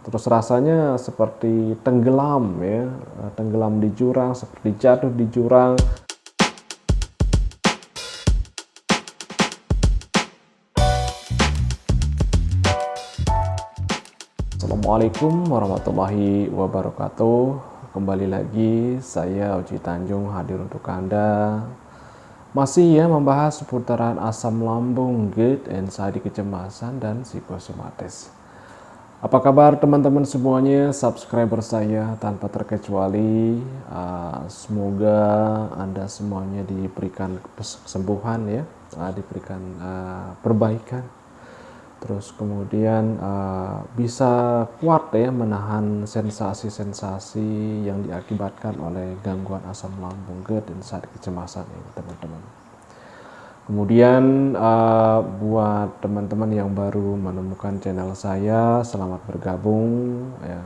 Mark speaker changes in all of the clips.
Speaker 1: Terus rasanya seperti tenggelam ya, tenggelam di jurang, seperti jatuh di jurang. Assalamualaikum warahmatullahi wabarakatuh. Kembali lagi saya Uji Tanjung hadir untuk Anda. Masih ya membahas seputaran asam lambung, GERD, anxiety kecemasan dan psikosomatis. Apa kabar teman-teman semuanya, subscriber saya tanpa terkecuali. Semoga Anda semuanya diberikan kesembuhan ya, diberikan perbaikan. Terus kemudian bisa kuat ya menahan sensasi-sensasi yang diakibatkan oleh gangguan asam lambung, GERD, dan anxiety kecemasan ini teman-teman. Kemudian buat teman-teman yang baru menemukan channel saya, selamat bergabung ya.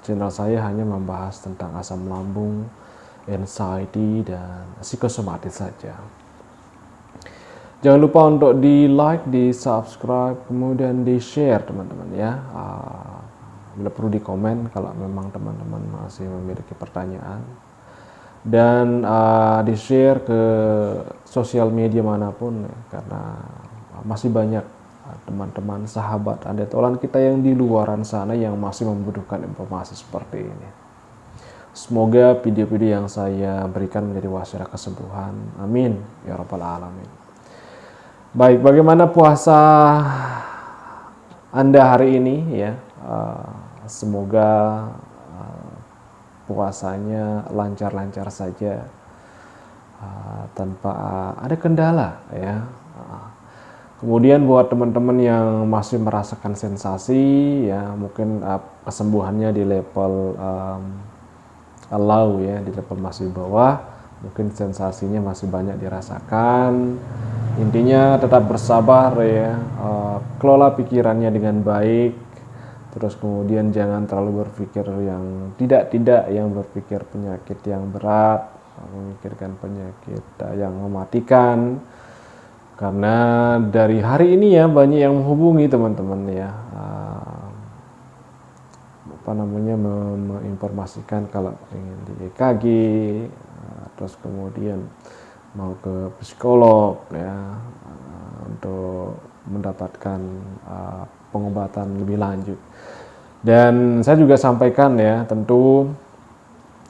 Speaker 1: Channel saya hanya membahas tentang asam lambung, anxiety, dan psikosomatis saja. Jangan lupa untuk di like, di subscribe, kemudian di share teman-teman ya. Bila perlu di komen kalau memang teman-teman masih memiliki pertanyaan. Dan di share ke sosial media manapun ya, karena masih banyak teman-teman sahabat Anda tolong kita yang di luaran sana yang masih membutuhkan informasi seperti ini. Semoga video-video yang saya berikan menjadi wasilah kesembuhan, amin ya rabbal alamin. Baik, bagaimana puasa Anda hari ini ya? Semoga puasanya lancar-lancar saja, tanpa ada kendala ya. Kemudian buat teman-teman yang masih merasakan sensasi ya, mungkin kesembuhannya di level low ya, di level masih bawah, mungkin sensasinya masih banyak dirasakan. Intinya tetap bersabar ya, kelola pikirannya dengan baik. Terus kemudian jangan terlalu berpikir yang tidak, yang berpikir penyakit yang berat, memikirkan penyakit yang mematikan. Karena dari hari ini ya banyak yang menghubungi teman-teman ya, menginformasikan kalau ingin di EKG, terus kemudian mau ke psikolog ya, untuk mendapatkan pengobatan lebih lanjut. Dan saya juga sampaikan ya, tentu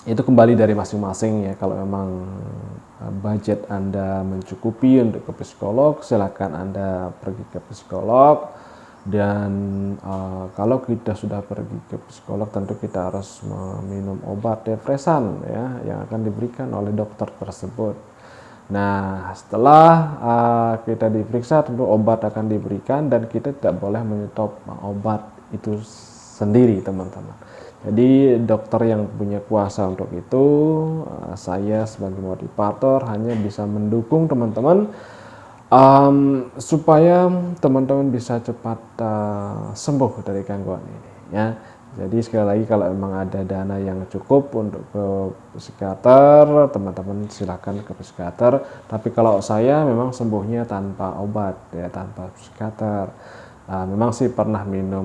Speaker 1: itu kembali dari masing-masing ya. Kalau memang budget Anda mencukupi untuk ke psikolog, silakan Anda pergi ke psikolog. Dan kalau kita sudah pergi ke psikolog, tentu kita harus meminum obat depresan ya, yang akan diberikan oleh dokter tersebut. Nah, setelah kita diperiksa, tentu obat akan diberikan dan kita tidak boleh menyetop obat itu sendiri, teman-teman. Jadi dokter yang punya kuasa untuk itu, saya sebagai motivator hanya bisa mendukung teman-teman supaya teman-teman bisa cepat sembuh dari gangguan ini ya. Jadi sekali lagi, kalau memang ada dana yang cukup untuk ke psikiater, teman-teman silakan ke psikiater. Tapi kalau saya memang sembuhnya tanpa obat ya, tanpa psikiater. Memang sih pernah minum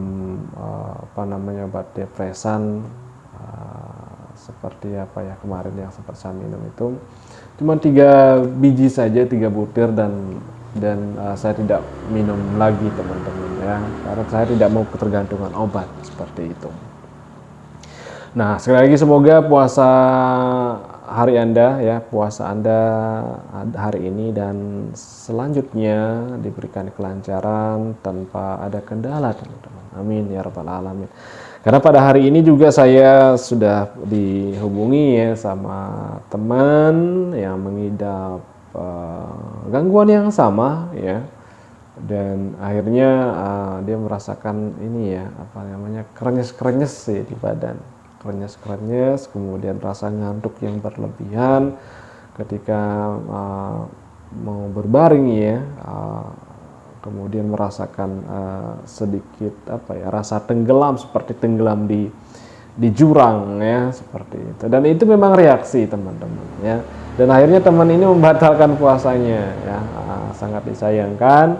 Speaker 1: obat depresan, seperti apa ya kemarin yang sempat saya minum itu cuma 3 biji saja, 3 butir, dan saya tidak minum lagi teman-teman ya, karena saya tidak mau ketergantungan obat seperti itu. Nah, sekali lagi semoga puasa hari Anda ya, puasa Anda hari ini dan selanjutnya diberikan kelancaran tanpa ada kendala teman-teman, amin ya rabbal alamin. Karena pada hari ini juga saya sudah dihubungi ya sama teman yang mengidap gangguan yang sama ya, dan akhirnya dia merasakan ini ya, krenyes-krenyes ya di badan, krenyes-krenyes, kemudian rasa ngantuk yang berlebihan ketika mau berbaring ya, kemudian merasakan sedikit rasa tenggelam, seperti tenggelam di jurang ya, seperti itu. Dan itu memang reaksi teman-teman ya. Dan akhirnya teman ini membatalkan puasanya ya, sangat disayangkan.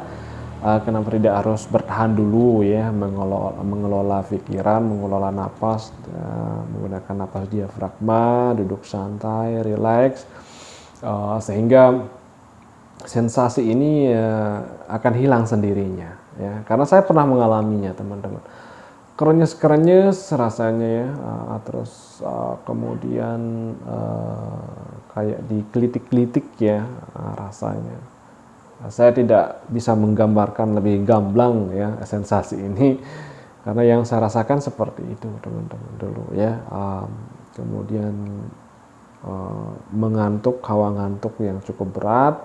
Speaker 1: kenapa tidak harus bertahan dulu ya, mengelola pikiran, mengelola napas, menggunakan napas diafragma, duduk santai, rileks, sehingga sensasi ini akan hilang sendirinya ya, karena saya pernah mengalaminya teman-teman. Krenyes-krenyes rasanya ya, terus kemudian kayak dikelitik-kelitik ya rasanya. Saya tidak bisa menggambarkan lebih gamblang ya sensasi ini, karena yang saya rasakan seperti itu teman-teman dulu ya. Kemudian mengantuk, hawa ngantuk yang cukup berat.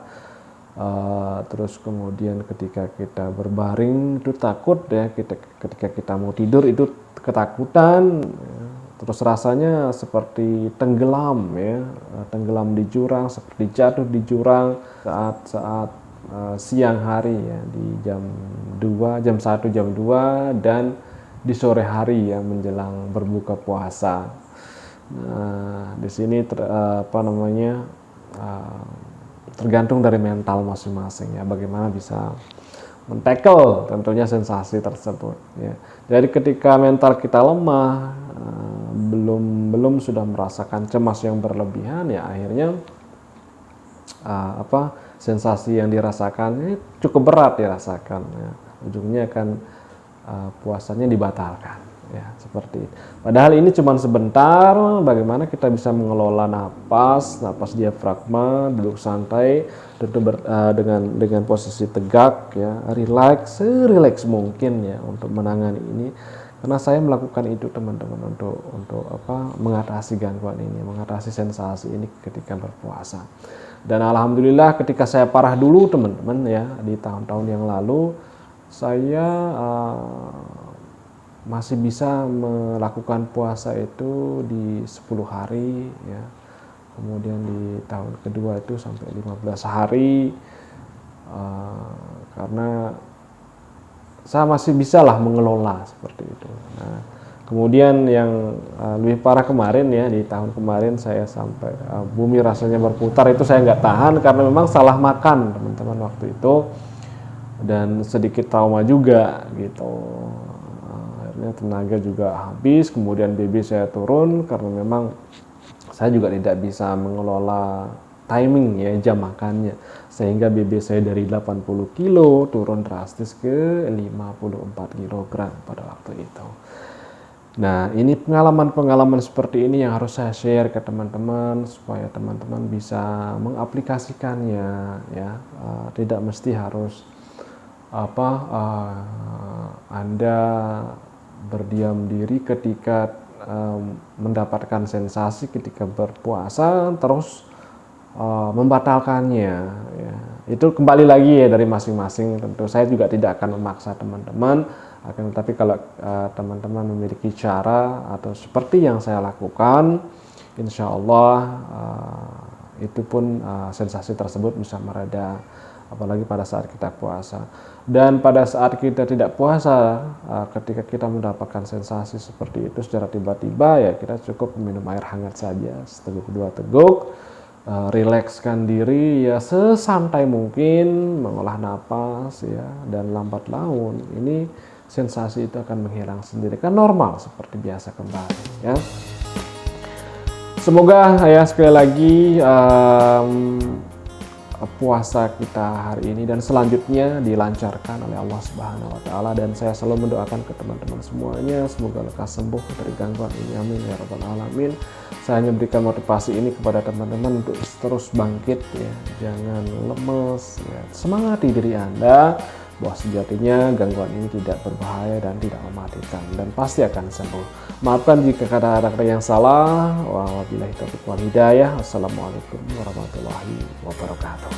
Speaker 1: Terus kemudian ketika kita berbaring itu takut ya, ketika kita mau tidur itu ketakutan ya. Terus rasanya seperti tenggelam ya, tenggelam di jurang, seperti jatuh di jurang saat siang hari ya, di jam 1, jam 2 dan di sore hari ya menjelang berbuka puasa. Nah, di sini tergantung dari mental masing-masing ya, bagaimana bisa men-tackle tentunya sensasi tersebut ya. Jadi ketika mental kita lemah, belum sudah merasakan cemas yang berlebihan ya, akhirnya sensasi yang dirasakan ini cukup berat dirasakan ya. Ujungnya akan puasanya dibatalkan ya, seperti itu. Padahal ini cuma sebentar. Bagaimana kita bisa mengelola napas diafragma, duduk santai, tentu dengan posisi tegak ya, rileks mungkin ya untuk menangani ini. Karena saya melakukan itu teman-teman untuk mengatasi gangguan ini, mengatasi sensasi ini ketika berpuasa. Dan alhamdulillah ketika saya parah dulu teman-teman ya, di tahun-tahun yang lalu saya masih bisa melakukan puasa itu di 10 hari ya. Kemudian di tahun kedua itu sampai 15 hari, karena saya masih bisa lah mengelola seperti itu. Nah, kemudian yang lebih parah kemarin ya, di tahun kemarin saya sampai bumi rasanya berputar, itu saya nggak tahan karena memang salah makan teman-teman waktu itu, dan sedikit trauma juga gitu. Akhirnya tenaga juga habis, kemudian BB saya turun karena memang saya juga tidak bisa mengelola timing ya, jam makannya, sehingga BB saya dari 80 kilo turun drastis ke 54 kg pada waktu itu. Nah, ini pengalaman-pengalaman seperti ini yang harus saya share ke teman-teman supaya teman-teman bisa mengaplikasikannya ya. Tidak mesti harus Anda berdiam diri ketika mendapatkan sensasi ketika berpuasa terus membatalkannya ya. Itu kembali lagi ya dari masing-masing. Tentu saya juga tidak akan memaksa teman-teman, akan tetapi kalau teman-teman memiliki cara atau seperti yang saya lakukan, insya Allah itu pun sensasi tersebut bisa mereda, apalagi pada saat kita puasa. Dan pada saat kita tidak puasa, ketika kita mendapatkan sensasi seperti itu secara tiba-tiba ya, kita cukup minum air hangat saja, seteguk 2 teguk, rilekskan diri ya sesantai mungkin, mengolah napas ya, dan lambat laun ini sensasi itu akan menghilang sendiri, kan normal seperti biasa kembali ya. Semoga ya sekali lagi puasa kita hari ini dan selanjutnya dilancarkan oleh Allah Subhanahu wa taala, dan saya selalu mendoakan ke teman-teman semuanya semoga lekas sembuh dari gangguan ini, amin ya rabbal alamin. Saya hanya berikan motivasi ini kepada teman-teman untuk terus bangkit ya, jangan lemes ya. Semangati diri Anda bahwa sejatinya gangguan ini tidak berbahaya dan tidak mematikan, dan pasti akan sembuh. Maafkan jika kata-kata yang salah. Wabillahi taufiq wal hidayah. Wassalamualaikum warahmatullahi wabarakatuh.